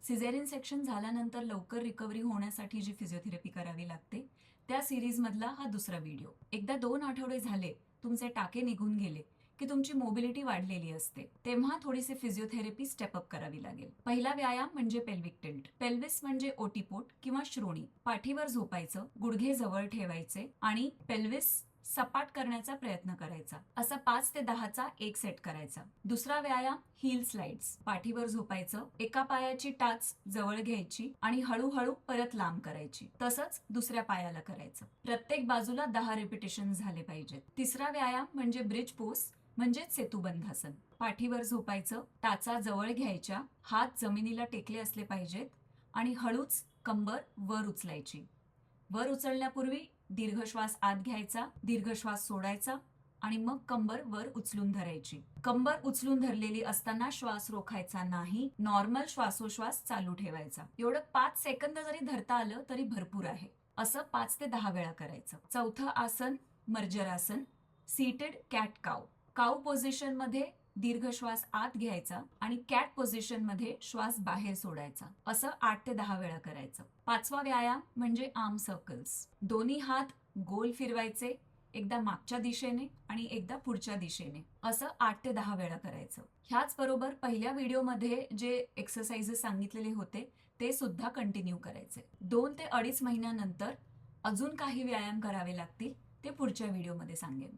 Caesarean section झाल्यानंतर लवकर recovery होण्यासाठी जी फिजिओथेरपी करावी लागते त्या सिरीज मधला हा दुसरा व्हिडिओ. एकदा 2 आठवडे झाले, तुमचे टाके निघून गेले की तुमची मोबिलिटी वाढलेली असते, तेव्हा थोडीशी फिजिओथेरपी स्टेप अप करावी लागेल. पहिला व्यायाम म्हणजे पेल्विक टिल्ट. पेल्विस म्हणजे ओटीपोट किंवा श्रोणी. पाठीवर झोपायचं, गुडघे जवळ ठेवायचे आणि पेल्विस सपाट करण्याचा प्रयत्न करायचा. असा 5 ते 10चा एक सेट करायचा. दुसरा व्यायाम हील स्लाइड्स. पाठीवर झोपायचं, एका पायाची टाच जवळ घ्यायची आणि हळूहळू परत लांब करायची. तसंच दुसऱ्या पायाला करायचं. प्रत्येक बाजूला 10 रिपिटेशन झाले पाहिजेत. तिसरा व्यायाम म्हणजे ब्रिज पोज म्हणजेच सेतुबंधासन. पाठीवर झोपायचं, टाचा जवळ घ्यायच्या, हात जमिनीला टेकले असले पाहिजेत आणि हळूच कंबर वर उचलायची. वर उचलण्यापूर्वी दीर्घ श्वास आत घ्यायचा, दीर्घ श्वास सोडायचा आणि मग कंबर वर उचलून धरायची. कंबर उचलून धरलेली असताना श्वास रोखायचा नाही, नॉर्मल श्वासोश्वास चालू ठेवायचा. एवढं 5 सेकंद जरी धरता आलं तरी भरपूर आहे. असं 5 ते 10 वेळा करायचं. चौथं आसन मर्जरासन, सीटेड कॅट काव. काव पोझिशन मध्ये दीर्घ श्वास आत घ्यायचा आणि कॅट पोझिशन मध्ये श्वास बाहेर सोडायचा. असं 8 ते 10 वेळा करायचं. पाचवा व्यायाम म्हणजे आर्म सर्कल्स. दोन्ही हात गोल फिरवायचे, एकदा मागच्या दिशेने आणि एकदा पुढच्या दिशेने. असं 8 ते 10 वेळा करायचं. ह्याच बरोबर पहिल्या व्हिडिओमध्ये जे एक्सरसाइजेस सांगितलेले होते ते सुद्धा कंटिन्यू करायचे. 2 ते 2.5 महिन्यानंतर अजून काही व्यायाम करावे लागतील, ते पुढच्या व्हिडिओमध्ये सांगेन.